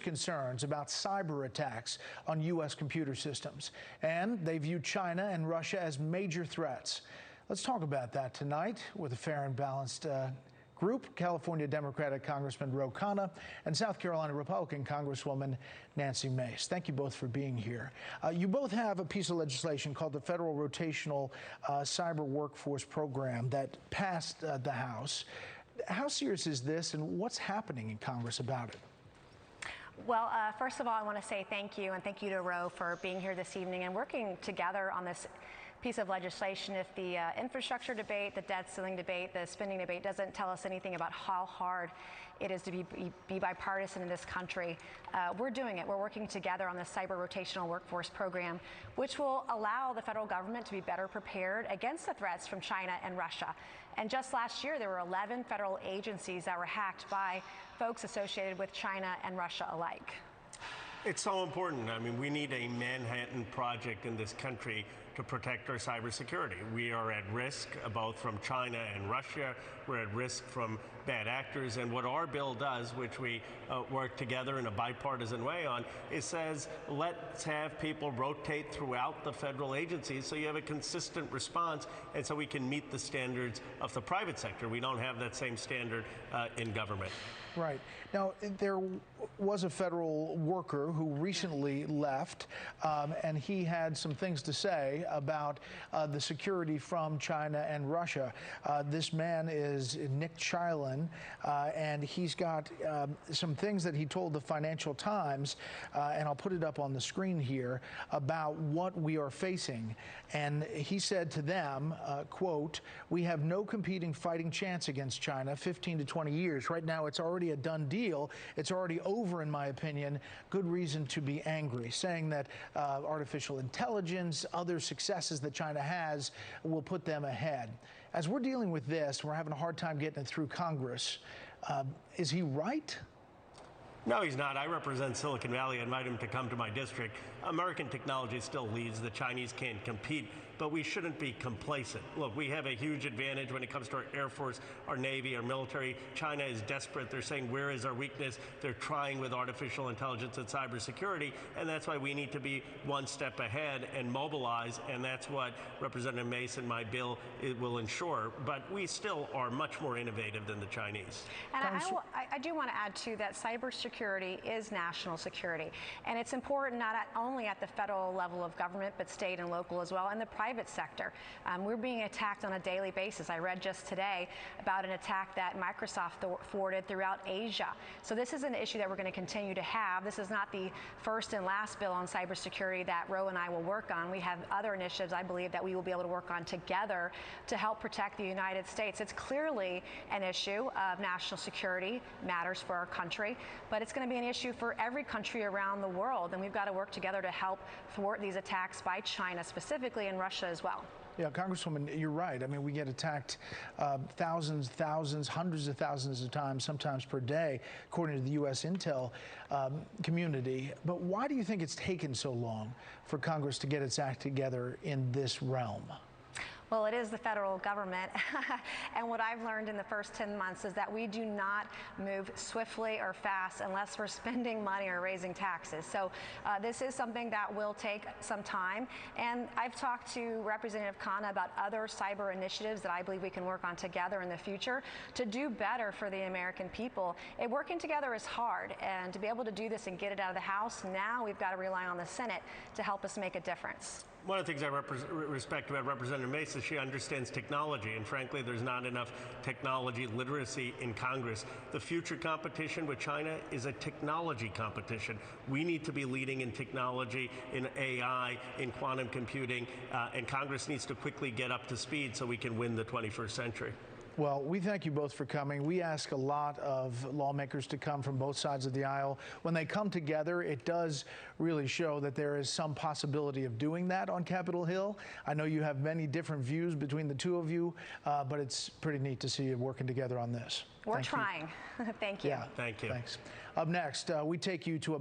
Concerns about cyber attacks on U.S. computer systems, and they view China and Russia as major threats. Let's talk about that tonight with a fair and balanced group: California Democratic Congressman Khanna and South Carolina Republican Congresswoman Nancy Mace. Thank you both for being here. You both have a piece of legislation called the Federal Rotational Cyber Workforce Program that passed the House. How serious is this, and what's happening in Congress about it? Well, first of all, I want to say thank you, and thank you to Roe for being here this evening and working together on this piece of legislation. If the infrastructure debate, the debt ceiling debate, the spending debate doesn't tell us anything about how hard it is to be bipartisan in this country, we're doing it. We're working together on the Cyber Rotational Workforce Program, which will allow the federal government to be better prepared against the threats from China and Russia. And just last year, there were 11 federal agencies that were hacked by folks associated with China and Russia alike. It's so important. I mean, we need a Manhattan Project in this country to protect our cybersecurity. We are at risk both from China and Russia. We're at risk from bad actors. And what our bill does, which we work together in a bipartisan way on, is says, let's have people rotate throughout the federal agencies so you have a consistent response, and so we can meet the standards of the private sector. We don't have that same standard in government. Right. Now, there was a federal worker who recently left, and he had some things to say about the security from China and Russia. This man is Nick Chilan, and he's got some things that he told the Financial Times, and I'll put it up on the screen here, about what we are facing. And he said to them, quote, "We have no competing fighting chance against China, 15 to 20 years. Right now, it's already a done deal. It's already over, in my opinion. Good reason to be angry," saying that artificial intelligence, other successes that China has, will put them ahead. As we're dealing with this, we're having a hard time getting it through Congress. Is he right? No, he's not. I represent Silicon Valley. I invite him to come to my district. American technology still leads. The Chinese can't compete, but we shouldn't be complacent. Look, we have a huge advantage when it comes to our Air Force, our Navy, our military. China is desperate. They're saying, where is our weakness? They're trying with artificial intelligence and cybersecurity, and that's why we need to be one step ahead and mobilize, and that's what Representative Mace and my bill will ensure. But we still are much more innovative than the Chinese. And I do want to add, too, that cybersecurity is national security. And it's important not only at the federal level of government, but state and local as well, and the private sector. We're being attacked on a daily basis. I read just today about an attack that Microsoft thwarted throughout Asia. So this is an issue that we're going to continue to have. This is not the first and last bill on cybersecurity that Roe and I will work on. We have other initiatives, I believe, that we will be able to work on together to help protect the United States. It's clearly an issue of national security, matters for our country, but it's going to be an issue for every country around the world, and we've got to work together to help thwart these attacks by China specifically, and Russia as well. Yeah, Congresswoman, you're right. I mean, we get attacked thousands, hundreds of thousands of times, sometimes per day, according to the U.S. intel community. But why do you think it's taken so long for Congress to get its act together in this realm? Well, it is the federal government, and what I've learned in the first 10 months is that we do not move swiftly or fast unless we're spending money or raising taxes. So this is something that will take some time, and I've talked to Representative Khanna about other cyber initiatives that I believe we can work on together in the future to do better for the American people. And working together is hard, and to be able to do this and get it out of the House, now we've got to rely on the Senate to help us make a difference. One of the things I respect about Representative Mace is she understands technology, and frankly, there's not enough technology literacy in Congress. The future competition with China is a technology competition. We need to be leading in technology, in AI, in quantum computing, and Congress needs to quickly get up to speed so we can win the 21st century. Well, we thank you both for coming. We ask a lot of lawmakers to come from both sides of the aisle. When they come together, it does really show that there is some possibility of doing that on Capitol Hill. I know you have many different views between the two of you, but it's pretty neat to see you working together on this. We're trying. Thank you. Yeah. Thank you. Thanks. Up next, we take you to a